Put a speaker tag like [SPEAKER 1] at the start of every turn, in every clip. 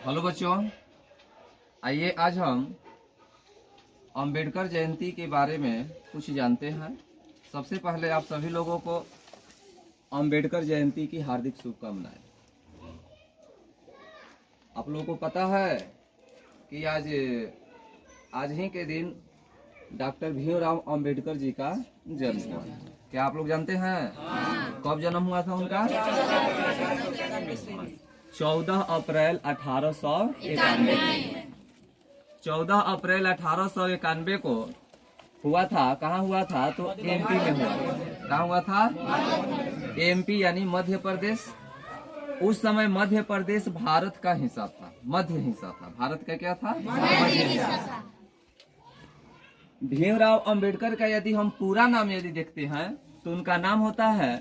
[SPEAKER 1] Hello बच्चों, आइए आज हम अंबेडकर जयंती के बारे में कुछ जानते हैं। सबसे पहले आप सभी लोगों को अंबेडकर जयंती की हार्दिक शुभकामनाएं। आप लोगों को पता है कि आज ही के दिन डॉक्टर भीमराव अंबेडकर जी का जन्म हुआ। क्या आप लोग जानते हैं कब जन्म हुआ था उनका? 14 अप्रैल 1891। 14 अप्रैल 1891 को हुआ था। कहाँ हुआ था? तो एमपी में हुआ। कहाँ हुआ था? एमपी यानी मध्य प्रदेश। उस समय मध्य प्रदेश भारत का हिस्सा था, मध्य हिस्सा था। भारत का क्या था? मध्य हिस्सा था। भीमराव अंबेडकर का यदि हम पूरा नाम यदि देखते हैं तो उनका नाम होता है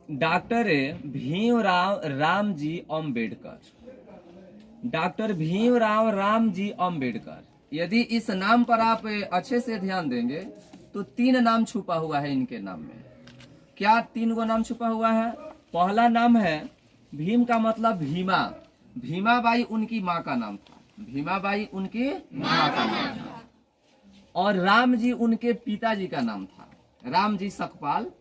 [SPEAKER 1] डॉक्टर भीमराव रामजी अंबेडकर। डॉक्टर भीमराव रामजी अंबेडकर। यदि इस नाम पर आप अच्छे से ध्यान देंगे तो 3 नाम छुपा हुआ है इनके नाम में। क्या 3 गो नाम छुपा हुआ है? पहला नाम है भीम का मतलब भीमा। भीमाबाई उनकी माँ का नाम था। भीमाबाई उनकी माँ का नाम था। और राम जी उनके पिताजी का नाम था, रामजी सकपाल।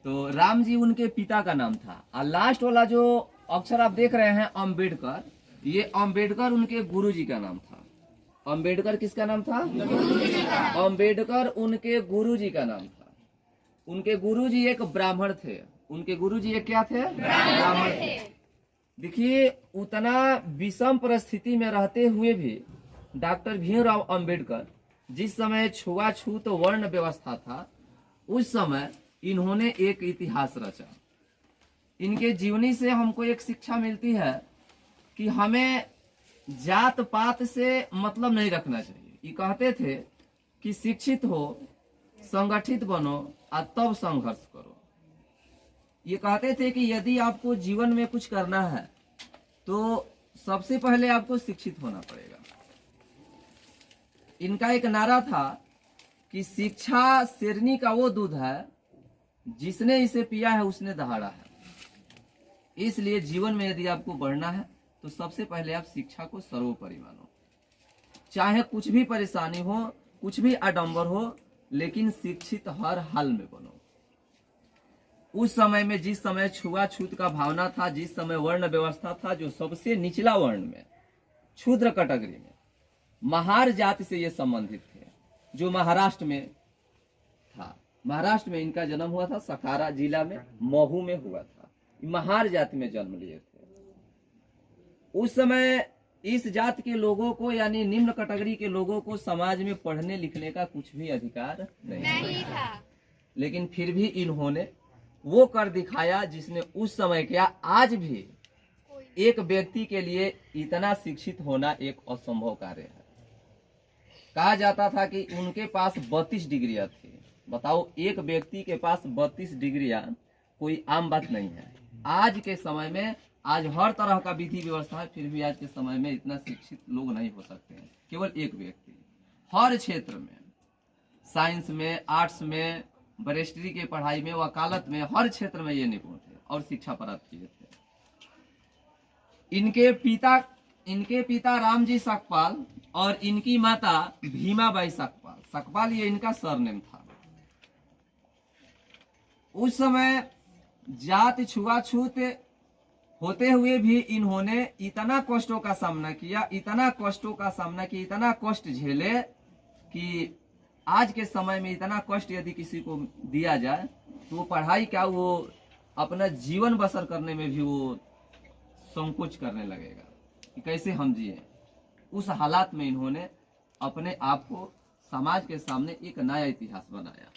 [SPEAKER 1] तो राम जी उनके पिता का नाम था। और लास्ट वाला जो अक्षर आप देख रहे हैं अंबेडकर, ये अंबेडकर उनके गुरुजी का नाम था। अंबेडकर किसका नाम था? अंबेडकर उनके गुरुजी का नाम था। उनके गुरुजी एक ब्राह्मण थे। उनके गुरुजी एक क्या थे? ब्राह्मण थे। देखिए, उतना विषम परिस्थिति में रहते हुए भी डॉक्टर भीमराव अंबेडकर, जिस समय छुआछूत वर्ण व्यवस्था था, उस समय इन्होंने एक इतिहास रचा। इनके जीवनी से हमको एक शिक्षा मिलती है कि हमें जात पात से मतलब नहीं रखना चाहिए। ये कहते थे कि शिक्षित हो, संगठित बनो और तब संघर्ष करो। ये कहते थे कि यदि आपको जीवन में कुछ करना है तो सबसे पहले आपको शिक्षित होना पड़ेगा। इनका एक नारा था कि शिक्षा शेरनी का वो दूध है जिसने इसे पिया है उसने दहाड़ा है। इसलिए जीवन में यदि आपको बढ़ना है तो सबसे पहले आप शिक्षा को सर्वोपरि मानो। चाहे कुछ भी परेशानी हो, कुछ भी आडंबर हो, लेकिन शिक्षित हर हाल में बनो। उस समय में, जिस समय छुआछूत का भावना था, जिस समय वर्ण व्यवस्था था, जो सबसे निचला वर्ण में, क्षुद्र कैटेगरी में, महार जाति से ये संबंधित थे, जो महाराष्ट्र में था। महाराष्ट्र में इनका जन्म हुआ था, सतारा जिला में, महू में हुआ था। महार जाति में जन्म लिए थे। उस समय इस जाति के लोगों को, यानी निम्न कैटेगरी के लोगों को, समाज में पढ़ने लिखने का कुछ भी अधिकार नहीं था। लेकिन फिर भी इन्होंने वो कर दिखाया जिसने उस समय क्या, आज भी एक व्यक्ति के लिए इतना शिक्षित होना एक असंभव कार्य है। कहा जाता था कि उनके पास 32 डिग्रियां थी। बताओ, एक व्यक्ति के पास 32 डिग्रियां कोई आम बात नहीं है। आज के समय में, आज हर तरह का विधि व्यवस्था है, फिर भी आज के समय में इतना शिक्षित लोग नहीं हो सकते हैं। केवल एक व्यक्ति हर क्षेत्र में, साइंस में, आर्ट्स में, बैरिस्ट्री के पढ़ाई में, वकालत में, हर क्षेत्र में ये निपुण थे और शिक्षा प्राप्त किए थे। इनके पिता रामजी सकपाल और इनकी माता भीमाबाई सकपाल। सकपाल ये इनका सरनेम था। उस समय जात छुआछूत होते हुए भी इन्होंने इतना कष्टों का सामना किया, इतना कष्ट झेले कि आज के समय में इतना कष्ट यदि किसी को दिया जाए तो वो पढ़ाई क्या, वो अपना जीवन बसर करने में भी वो संकोच करने लगेगा कि कैसे हम जिए। उस हालात में इन्होंने अपने आप को समाज के सामने एक नया इतिहास बनाया।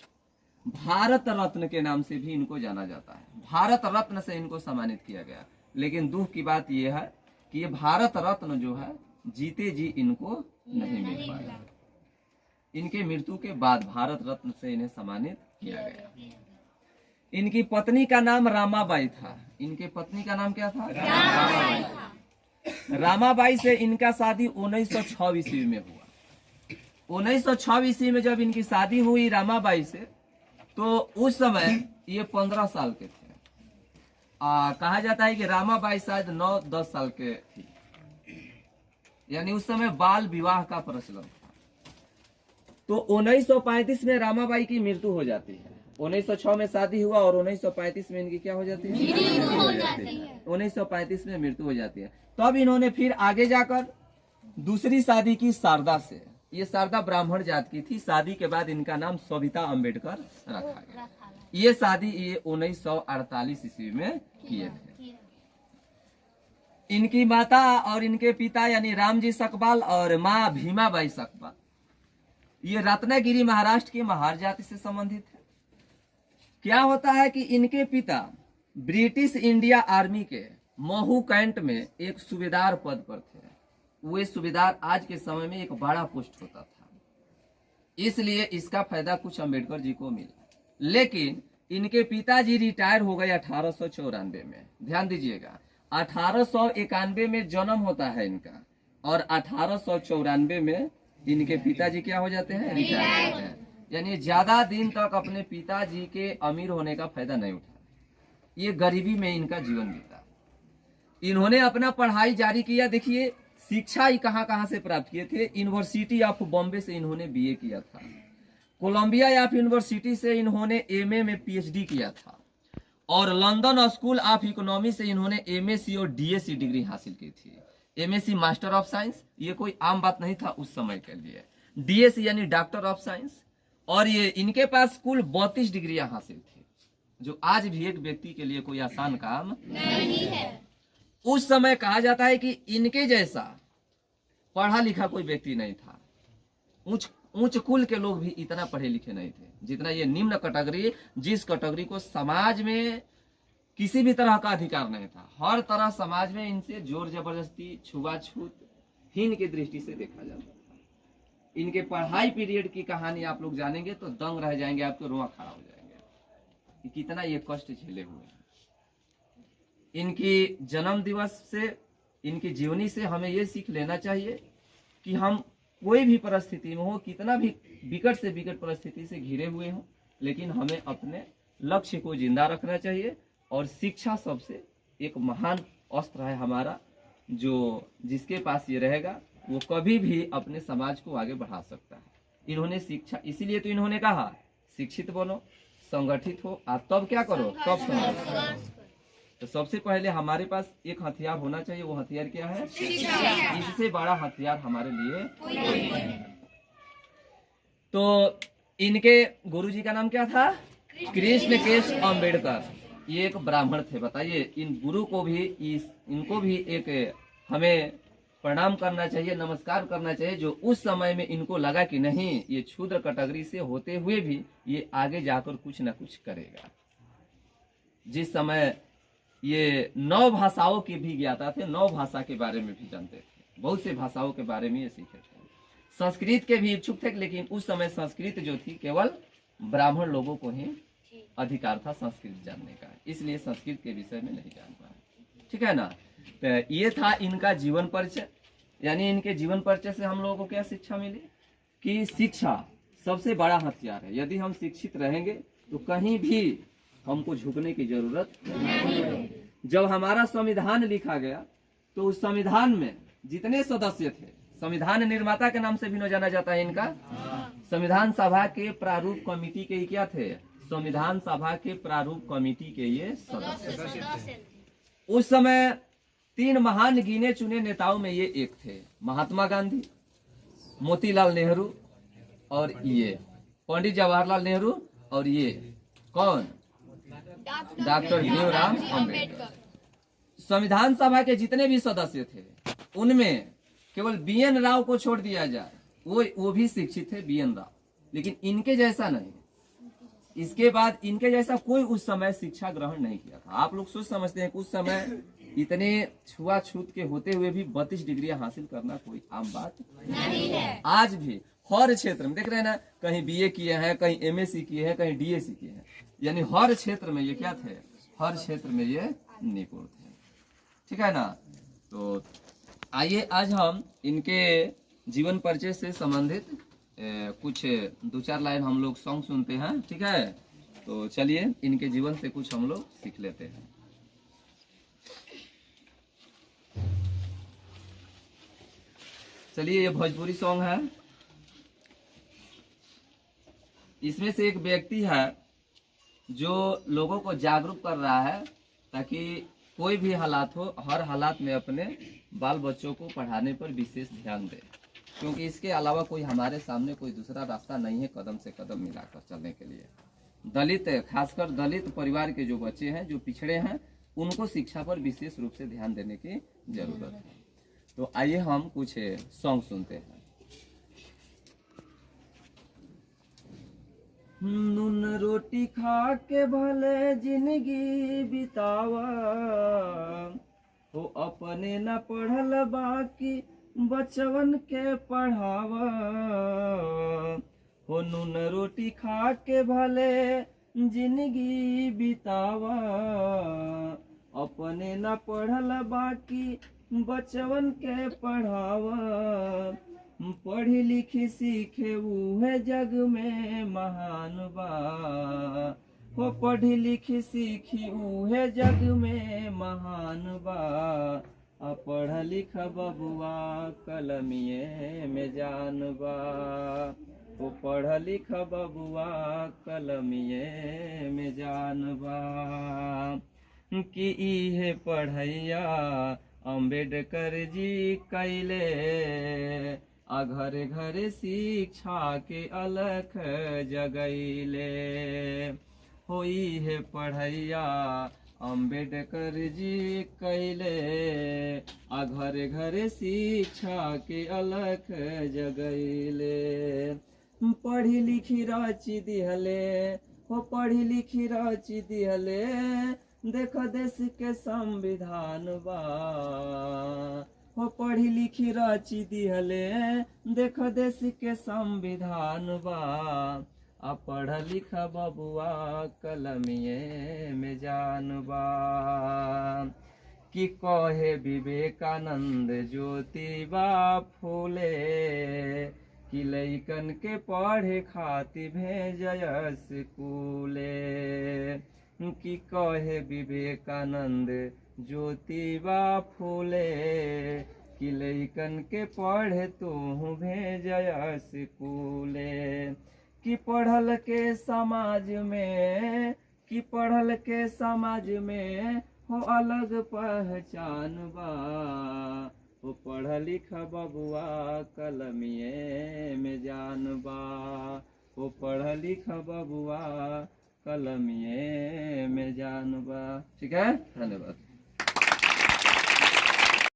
[SPEAKER 1] भारत रत्न के नाम से भी इनको जाना जाता है। भारत रत्न से इनको सम्मानित किया गया। लेकिन दुख की बात यह है कि ये भारत रत्न जो है जीते जी इनको नहीं मिल पाया। इनके मृत्यु के बाद भारत रत्न से इन्हें सम्मानित किया गया। इनकी पत्नी का नाम रामाबाई था। इनके पत्नी का नाम क्या था? रामाबाई था। रामाबाई से इनका शादी 1906 ईस्वी में हुआ। 1906 ईस्वी में जब इनकी शादी हुई रामाबाई से, तो उस समय ये 15 साल के थे। कहा जाता है कि रामाबाई शायद 9-10 साल के थी। यानी उस समय बाल विवाह का प्रचलन था। तो 1935 में रामाबाई की मृत्यु हो जाती है। 1906 में शादी हुआ और 1935 में इनकी क्या हो जाती है? मृत्यु हो जाती है। 1935 में मृत्यु हो जाती है। तब इन्होंने फिर आगे जाकर दूसरी शादी की शारदा से। ये शारदा ब्राह्मण जात की थी। शादी के बाद इनका नाम सविता अम्बेडकर रखा गया। ये शादी ये 1948 ईस्वी में किए थे। इनकी माता और इनके पिता यानी रामजी सकपाल और माँ भीमाबाई सकपाल ये रत्नागिरी महाराष्ट्र के महार जाति से संबंधित है। क्या होता है कि इनके पिता ब्रिटिश इंडिया आर्मी के महू कैंट में एक सूबेदार पद पर थे। वे सूबेदार आज के समय में एक बड़ा पोस्ट होता था, इसलिए इसका फायदा कुछ अम्बेडकर जी को मिला। लेकिन इनके पिताजी रिटायर हो गए 1894 में। ध्यान दीजिएगा, 1891 में जन्म होता है इनका और 1894 में इनके पिताजी क्या हो जाते हैं? रिटायर होते हैं। यानी ज्यादा दिन तक अपने पिताजी के अमीर होने का फायदा नहीं उठा। ये गरीबी में इनका जीवन बीता। इन्होंने अपना पढ़ाई जारी किया। देखिए शिक्षा ही कहाँ कहाँ से प्राप्त किए थे। यूनिवर्सिटी ऑफ बॉम्बे से इन्होंने बीए किया था। कोलंबिया यूनिवर्सिटी से इन्होंने एमए में पीएचडी किया था और लंदन स्कूल ऑफ इकोनॉमी से इन्होंने एमएससी और डीएससी डिग्री हासिल की थी। एमएससी मास्टर ऑफ साइंस, ये कोई आम बात नहीं था उस समय के लिए। डीएससी यानी डॉक्टर ऑफ साइंस। और ये इनके पास कुल 32 डिग्रियां हासिल थी, जो आज भी एक व्यक्ति के लिए कोई आसान काम नहीं है। उस समय कहा जाता है कि इनके जैसा पढ़ा लिखा कोई व्यक्ति नहीं था। उच्च कुल के लोग भी इतना पढ़े लिखे नहीं थे जितना ये निम्न कैटेगरी, जिस कैटेगरी को समाज में किसी भी तरह का अधिकार नहीं था। हर तरह समाज में इनसे जोर जबरदस्ती, छुआछूत, हीन की दृष्टि से देखा जाता था। इनके पढ़ाई पीरियड की कहानी आप लोग जानेंगे तो दंग रह जाएंगे, आपके रोआ खड़ा हो जाएंगे कि कितना ये कष्ट झेले हुए हैं। इनकी जन्म दिवस से, इनकी जीवनी से हमें ये सीख लेना चाहिए कि हम कोई भी परिस्थिति में हो, कितना भी विकट से विकट परिस्थिति से घिरे हुए हो, लेकिन हमें अपने लक्ष्य को जिंदा रखना चाहिए। और शिक्षा सबसे एक महान अस्त्र है हमारा, जो जिसके पास ये रहेगा वो कभी भी अपने समाज को आगे बढ़ा सकता है। इन्होंने शिक्षा, इसीलिए तो इन्होंने कहा शिक्षित बनो, संगठित हो, तब क्या करो, तब संगठित। तो सबसे पहले हमारे पास एक हथियार होना चाहिए। वो हथियार क्या है? इससे बड़ा हथियार हमारे लिए कोई नहीं। तो इनके गुरुजी का नाम क्या था? कृष्ण केश अम्बेडकर। ये एक ब्राह्मण थे। बताइए, इन गुरु को भी, इनको भी एक हमें प्रणाम करना चाहिए, नमस्कार करना चाहिए, जो उस समय में इनको लगा कि नहीं, ये क्षुद्र कैटेगरी से होते हुए भी ये आगे जाकर कुछ ना कुछ करेगा। जिस समय ये 9 भाषाओं के भी ज्ञाता थे, 9 भाषा के बारे में भी जानते थे, बहुत से भाषाओं के बारे में ये सीखे थे। संस्कृत के भी इच्छुक थे, लेकिन उस समय संस्कृत जो थी केवल ब्राह्मण लोगों को ही अधिकार था संस्कृत जानने का, इसलिए संस्कृत के विषय में नहीं जान पाए। ठीक है ना? तो ये था इनका जीवन परिचय। यानी इनके जीवन परिचय से हम लोगों को क्या शिक्षा मिली कि शिक्षा सबसे बड़ा हथियार है। यदि हम शिक्षित रहेंगे तो कहीं भी हमको झुकने की जरूरत नहीं है। जब हमारा संविधान लिखा गया तो उस संविधान में जितने सदस्य थे, संविधान निर्माता के नाम से भी न जाना जाता है इनका, संविधान सभा के प्रारूप कमेटी के क्या थे? संविधान सभा के प्रारूप कमेटी के ये सदस्य। उस समय 3 महान गिने चुने नेताओं में ये एक थे, महात्मा गांधी, मोतीलाल नेहरू और ये पंडित जवाहरलाल नेहरू, और ये कौन? डॉक्टर भीमराव अम्बेडकर। संविधान सभा के जितने भी सदस्य थे उनमें केवल बीएन राव को छोड़ दिया जाए, वो भी शिक्षित थे, बीएन राव, लेकिन इनके जैसा नहीं। इसके बाद इनके जैसा कोई उस समय शिक्षा ग्रहण नहीं किया था। आप लोग सोच समझते हैं कि उस समय इतने छुआछूत के होते हुए भी 32 डिग्रियां हासिल करना कोई आम बात नहीं है। आज भी हर क्षेत्र में देख रहे हैं ना, कहीं बीए किए हैं, कहीं एमएससी किए हैं, कहीं डीएससी किए हैं, यानी हर क्षेत्र में ये क्या थे? हर क्षेत्र में ये निपुण थे। ठीक है ना? तो आइए आज हम इनके जीवन परिचय से संबंधित कुछ 2-4 लाइन हम लोग सॉन्ग सुनते हैं। ठीक है? तो चलिए इनके जीवन से कुछ हम लोग सीख लेते हैं। चलिए, ये भोजपुरी सॉन्ग है। इसमें से एक व्यक्ति है जो लोगों को जागरूक कर रहा है ताकि कोई भी हालात हो, हर हालात में अपने बाल बच्चों को पढ़ाने पर विशेष ध्यान दे, क्योंकि इसके अलावा कोई हमारे सामने कोई दूसरा रास्ता नहीं है कदम से कदम मिलाकर चलने के लिए। दलित, खासकर दलित परिवार के जो बच्चे हैं, जो पिछड़े हैं, उनको शिक्षा पर विशेष रूप से ध्यान देने की जरूरत है। तो आइए हम कुछ सॉन्ग सुनते हैं। नून रोटी खा के भले जिंदगी बितावा, हो अपने न पढ़ल बाकी बचवन के पढ़ावा। हो नून रोटी खा के भले जिंदगी बितावा, अपने न पढ़ल बाकी बचवन के पढ़ावा। पढ़ी लिखी सीखे उहे जग में महान बा, हो पढ़ी लिखी सीखी उहे जग में महान बा। आ पढ़ लिख बबुआ कलमिए में जान बा, हो पढ़ लिख बबुआ कलमिए में जान बा। कि इहे पढ़ैया अम्बेडकर जी कैले, आ घरे घरे शिक्षा के अलख जगैले। होई है पढ़ैया अम्बेडकर जी कैले, आ घरे घरे शिक्षा के अलख जगैले। पढ़ी लिखी राची दिहले, हो पढ़ी लिखी राची दिहले, देख देश के संविधान बा। हो पढ़ी लिखी राची दिहले, देख देश के संविधान बा। आ पढ़ लिख बबुआ कलमिए में जान बा। कि कहे विवेकानंद ज्योतिबा फूले, कि लइकन के पढ़े खातिर भेजय स्कूले। कि कहे विवेकानंद ज्योतिबा फूले, कि लइकन के पढ़े तू भेजय स्कूले। कि पढ़ल के समाज में, कि पढ़ल के समाज में हो अलग पहचान बा। हो पढ़ लिख बबुआ कलमिए में जान बा, हो पढ़ लिख बबुआ कलमिए में जान बा। ठीक है, धन्यवाद।